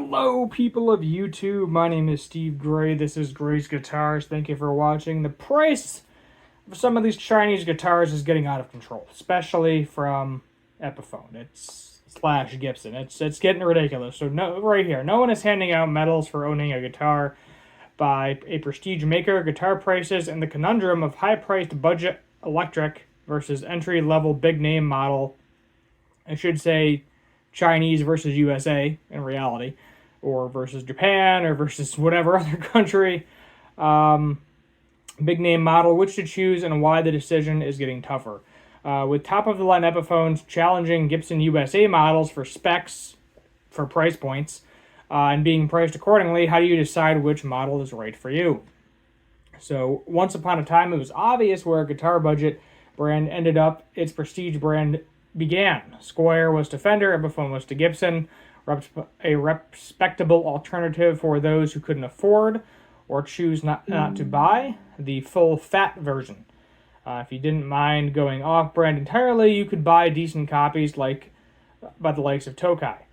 Hello, people of YouTube. My name is Steve Gray. This is Gray's Guitars. Thank you for watching. The price of some of these Chinese guitars is getting out of control, especially from Epiphone. It's slash Gibson. It's getting ridiculous. So right here, no one is handing out medals for owning a guitar by a prestige maker. Guitar prices and the conundrum of high-priced budget electric versus entry-level big-name model. I should say Chinese versus USA in reality, or versus Japan, or versus whatever other country. Big name model, which to choose and why the decision is getting tougher. With top-of-the-line Epiphones challenging Gibson USA models for specs, for price points, and being priced accordingly, how do you decide which model is right for you? So once upon a time, it was obvious where a guitar budget brand ended up its prestige brand began. Squier was to Fender, Epiphone was to Gibson, a respectable alternative for those who couldn't afford or choose not to buy the full fat version. If you didn't mind going off-brand entirely, you could buy decent copies by the likes of Tokai.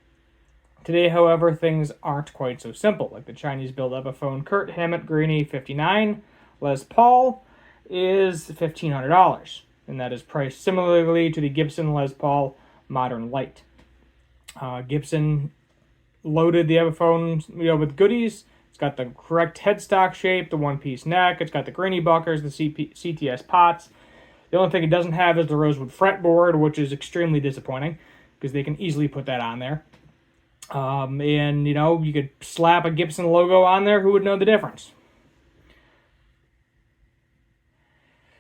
Today, however, things aren't quite so simple. Like the Chinese-built Epiphone Kurt Hammett Greeny 59 Les Paul is $1,500. And that is priced similarly to the Gibson Les Paul Modern Light. Gibson loaded the Epiphone, with goodies. It's got the correct headstock shape, the one-piece neck. It's got the Greeny buckers, the CTS pots. The only thing it doesn't have is the rosewood fretboard, which is extremely disappointing because they can easily put that on there. And you could slap a Gibson logo on there. Who would know the difference?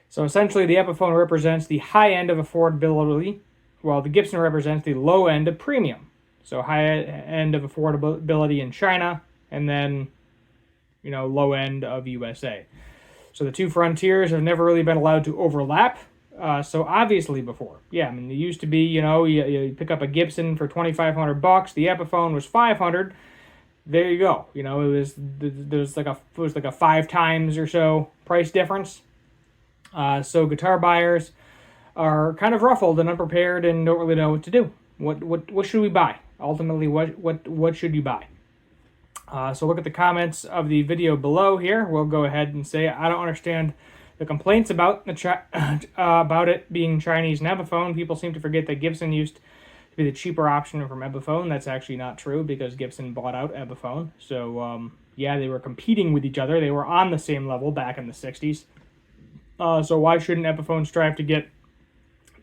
So essentially, the Epiphone represents the high end of affordability, while the Gibson represents the low end of premium. So high end of affordability in China, and then, low end of USA. So the two frontiers have never really been allowed to overlap. So obviously before, it used to be, you pick up a Gibson for $2,500. The Epiphone was $500. There you go. It was like a 5 times or so price difference. So guitar buyers are kind of ruffled and unprepared and don't really know what to do. What should we buy? Ultimately, what should you buy? So look at the comments of the video below here. We'll go ahead and say I don't understand the complaints about about it being Chinese and Epiphone. People seem to forget that Gibson used to be the cheaper option from Epiphone. That's actually not true because Gibson bought out Epiphone. So they were competing with each other. They were on the same level back in the 60s. So why shouldn't Epiphone strive to get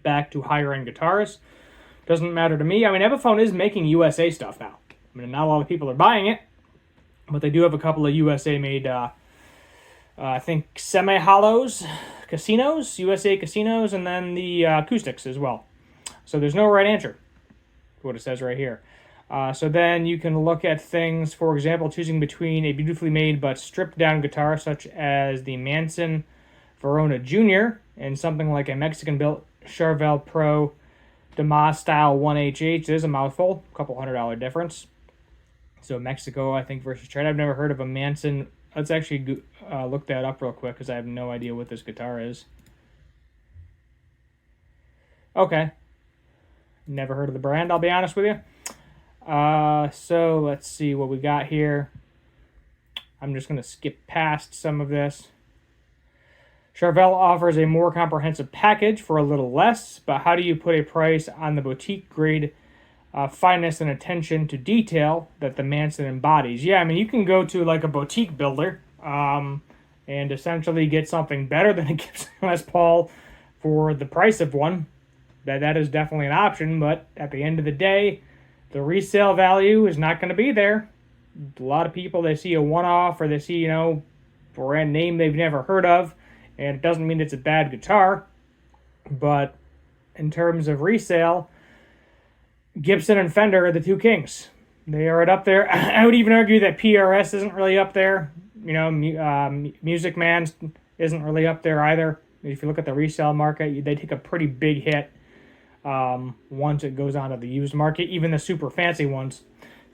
back to higher-end guitars? Doesn't matter to me. Epiphone is making USA stuff now. Not a lot of people are buying it, but they do have a couple of USA-made, I think, semi-hollows, casinos, USA casinos, and then the acoustics as well. So there's no right answer, what it says right here. So then you can look at things, for example, choosing between a beautifully made but stripped-down guitar such as the Manson Verona Jr. and something like a Mexican-built Charvel Pro Damas style 1HH. There's a mouthful, a couple $100 difference. So Mexico, I think, versus China. I've never heard of a Manson. Let's actually look that up real quick because I have no idea what this guitar is. Okay. Never heard of the brand, I'll be honest with you. So let's see what we got here. I'm just going to skip past some of this. Charvel offers a more comprehensive package for a little less, but how do you put a price on the boutique-grade fineness and attention to detail that the Manson embodies? You can go to like a boutique builder and essentially get something better than a Gibson Les Paul for the price of one. That is definitely an option, but at the end of the day, the resale value is not going to be there. A lot of people, they see a one-off or they see, brand name they've never heard of, and it doesn't mean it's a bad guitar, but in terms of resale, Gibson and Fender are the two kings. They are up there. I would even argue that PRS isn't really up there. Music Man isn't really up there either. If you look at the resale market, they take a pretty big hit once it goes onto the used market. Even the super fancy ones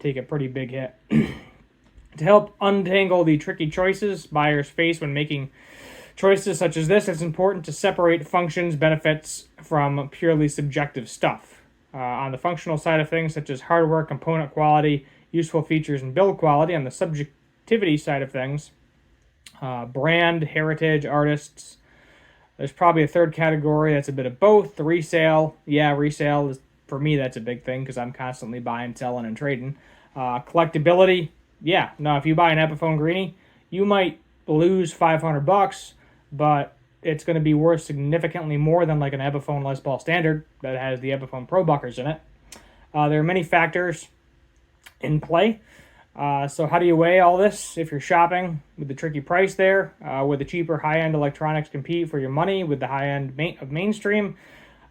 take a pretty big hit. To help untangle the tricky choices buyers face when making choices such as this, it's important to separate functions, benefits from purely subjective stuff. On the functional side of things, such as hardware, component quality, useful features and build quality. On the subjectivity side of things, brand, heritage, artists. There's probably a third category that's a bit of both. The resale, resale is, for me, that's a big thing because I'm constantly buying, selling, and trading. Collectability, if you buy an Epiphone Greenie, you might lose $500, but it's going to be worth significantly more than like an Epiphone Les Paul Standard that has the Epiphone Pro Buckers in it. There are many factors in play. So how do you weigh all this if you're shopping with the tricky price there? Would the cheaper high-end electronics compete for your money with the high-end of mainstream?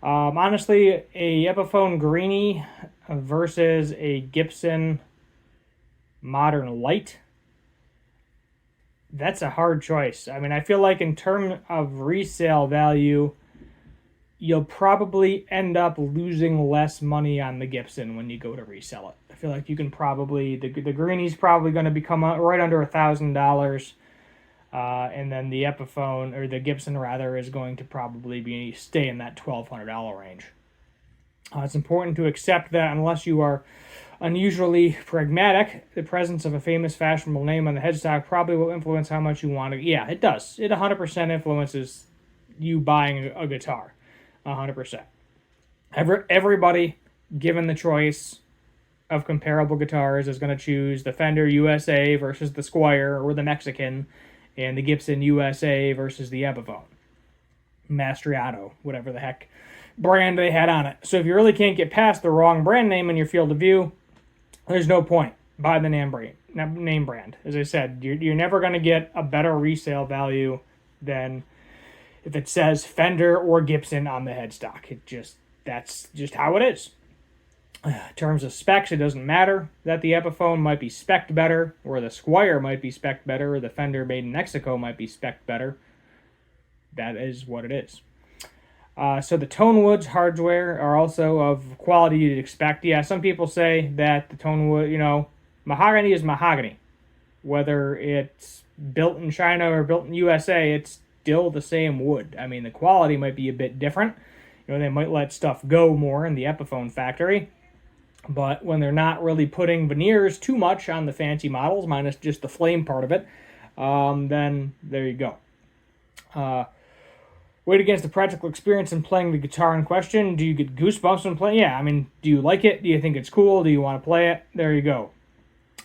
Honestly, a Epiphone Greenie versus a Gibson Modern Light, that's a hard choice. I mean, I feel like in terms of resale value, you'll probably end up losing less money on the Gibson when you go to resell it. I feel like you can probably, the Greenie's probably going to become right under $1,000, and then the Epiphone, or the Gibson rather, is going to probably stay in that $1,200 range. It's important to accept that unless you are unusually pragmatic, the presence of a famous fashionable name on the headstock probably will influence how much you want to. Yeah, it does. It 100% influences you buying a guitar. 100%. Everybody, given the choice of comparable guitars, is going to choose the Fender USA versus the Squier or the Mexican, and the Gibson USA versus the Epiphone, Mastriano, whatever the heck brand they had on it. So if you really can't get past the wrong brand name in your field of view, there's no point. Buy the name brand. As I said, you're never going to get a better resale value than if it says Fender or Gibson on the headstock. That's just how it is. In terms of specs, it doesn't matter that the Epiphone might be spec'd better, or the Squier might be spec'd better, or the Fender made in Mexico might be spec'd better. That is what it is. So the Tonewoods hardware are also of quality you'd expect. Yeah, some people say that the Tonewood, mahogany is mahogany. Whether it's built in China or built in USA, it's still the same wood. I mean, the quality might be a bit different. They might let stuff go more in the Epiphone factory. But when they're not really putting veneers too much on the fancy models, minus just the flame part of it, then there you go. Weight against the practical experience in playing the guitar in question. Do you get goosebumps when playing? Yeah, I mean, do you like it? Do you think it's cool? Do you want to play it? There you go.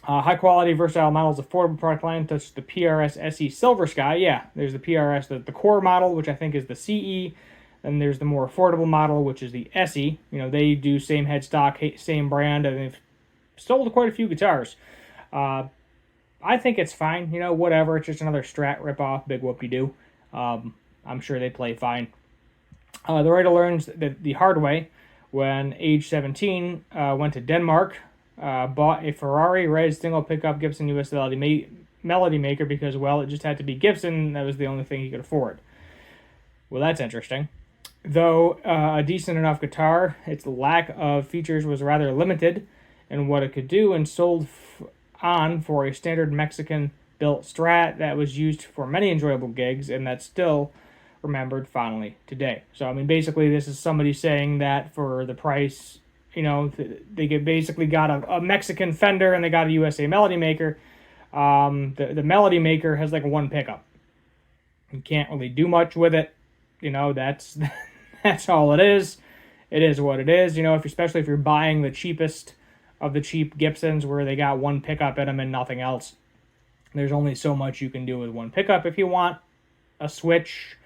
High quality, versatile models, affordable product line, such as the PRS SE Silver Sky. Yeah, there's the PRS, the core model, which I think is the CE. Then there's the more affordable model, which is the SE. They do same headstock, same brand, and they've sold quite a few guitars. I think it's fine. Whatever. It's just another Strat ripoff. Big whoop-de-doo. I'm sure they play fine. The writer learns the hard way when age 17, went to Denmark, bought a Ferrari red single pickup Gibson US Melody Maker because, it just had to be Gibson. That was the only thing he could afford. Well, that's interesting. Though a decent enough guitar, its lack of features was rather limited in what it could do, and sold on for a standard Mexican-built Strat that was used for many enjoyable gigs, and that's still remembered fondly today. So, I mean, basically, this is somebody saying that for the price, they basically got a Mexican Fender and they got a USA Melody Maker. The Melody Maker has like one pickup. You can't really do much with it. That's all it is. It is what it is. Especially if you're buying the cheapest of the cheap Gibsons where they got one pickup in them and nothing else. There's only so much you can do with one pickup. If you want a switch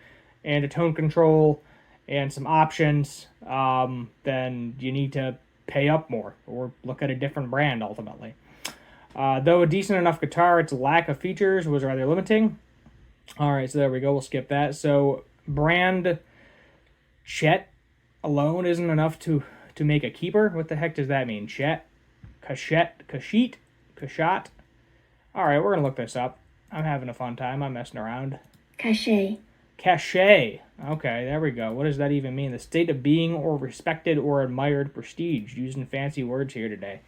and a tone control and some options, then you need to pay up more or look at a different brand ultimately. Though a decent enough guitar, its lack of features was rather limiting. All right, so there we go. We'll skip that. So brand Chet alone isn't enough to make a keeper. What the heck does that mean? Chet? Kasheet? All right, we're going to look this up. I'm having a fun time. I'm messing around. Cachet. Okay, there we go. What does that even mean? The state of being or respected or admired prestige. Using fancy words here today.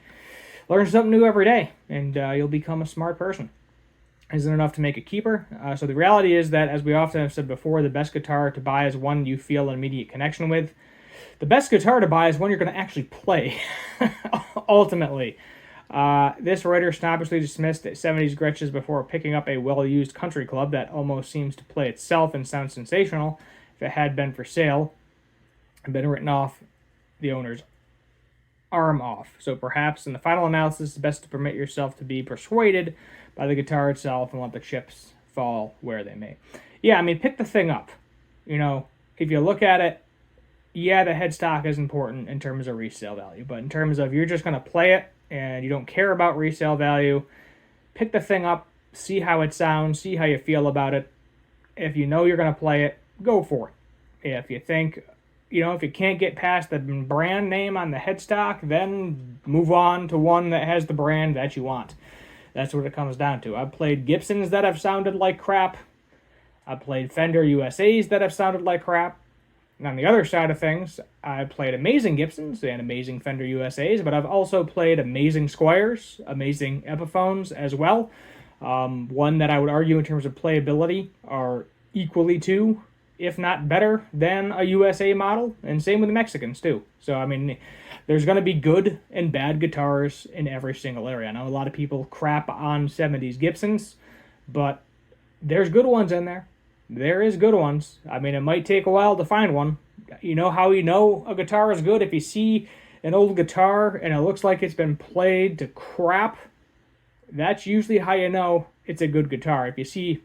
Learn something new every day, and you'll become a smart person. Isn't enough to make a keeper. So the reality is that, as we often have said before, the best guitar to buy is one you feel an immediate connection with. The best guitar to buy is one you're going to actually play, ultimately. This writer snobbishly dismissed 70s Gretches before picking up a well-used country club that almost seems to play itself and sounds sensational if it had been for sale and been written off the owner's arm off. So perhaps in the final analysis, it's best to permit yourself to be persuaded by the guitar itself and let the chips fall where they may. Yeah, I mean, pick the thing up. You know, if you look at it, yeah, the headstock is important in terms of resale value, but in terms of you're just going to play it and you don't care about resale value, pick the thing up, see how it sounds, see how you feel about it. If you know you're going to play it, go for it. If you think, you know, if you can't get past the brand name on the headstock, then move on to one that has the brand that you want. That's what it comes down to. I've played Gibsons that have sounded like crap. I've played Fender USAs that have sounded like crap. And on the other side of things, I've played amazing Gibsons and amazing Fender USAs, but I've also played amazing Squiers, amazing Epiphones as well. One that I would argue in terms of playability are equally to, if not better, than a USA model, and same with the Mexicans too. So, I mean, there's going to be good and bad guitars in every single area. I know a lot of people crap on 70s Gibsons, but there's good ones in there. There is good ones. I mean, it might take a while to find one. You know how you know a guitar is good? If you see an old guitar and it looks like it's been played to crap, that's usually how you know it's a good guitar. If you see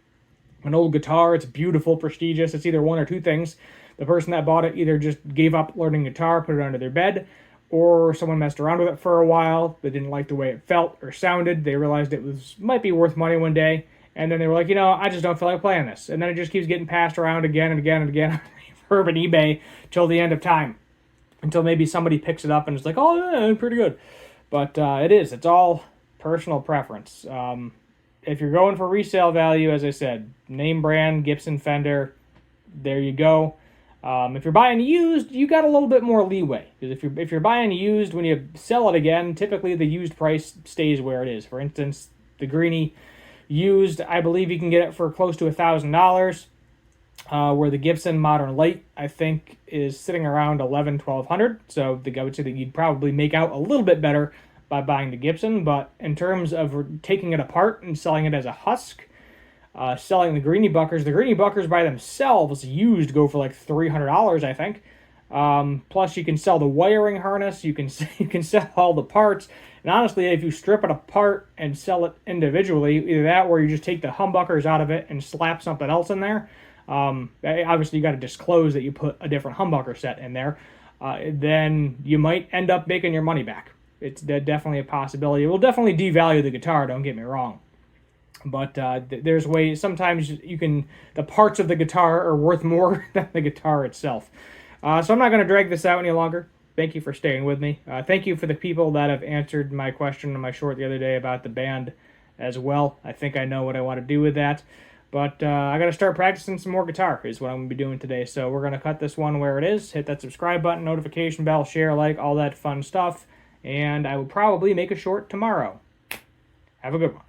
an old guitar, it's beautiful, prestigious, it's either one or two things. The person that bought it either just gave up learning guitar, put it under their bed, or someone messed around with it for a while, they didn't like the way it felt or sounded, they realized it might be worth money one day, and then they were like, you know, I just don't feel like playing this. And then it just keeps getting passed around again and again and again on Urban eBay till the end of time. Until maybe somebody picks it up and is like, oh, yeah, pretty good. But it's all personal preference. If you're going for resale value, as I said, name brand, Gibson, Fender, there you go. If you're buying used, you got a little bit more leeway. Because if you're buying used, when you sell it again, typically the used price stays where it is. For instance, the Greenie used, I believe you can get it for close to $1,000, where the Gibson Modern Light, I think, is sitting around $1,100-$1,200. So I would say that you'd probably make out a little bit better by buying the Gibson. But in terms of taking it apart and selling it as a husk, selling the Greenie Buckers by themselves used go for like $300, I think. Plus you can sell the wiring harness, you can sell all the parts, and honestly, if you strip it apart and sell it individually, either that or you just take the humbuckers out of it and slap something else in there. Obviously you got to disclose that you put a different humbucker set in there. Then you might end up making your money back. It's definitely a possibility. It will definitely devalue the guitar, don't get me wrong. But there's ways, sometimes the parts of the guitar are worth more than the guitar itself. So I'm not going to drag this out any longer. Thank you for staying with me. Thank you for the people that have answered my question on my short the other day about the band as well. I think I know what I want to do with that. But I got to start practicing some more guitar is what I'm going to be doing today. So we're going to cut this one where it is. Hit that subscribe button, notification bell, share, like, all that fun stuff. And I will probably make a short tomorrow. Have a good one.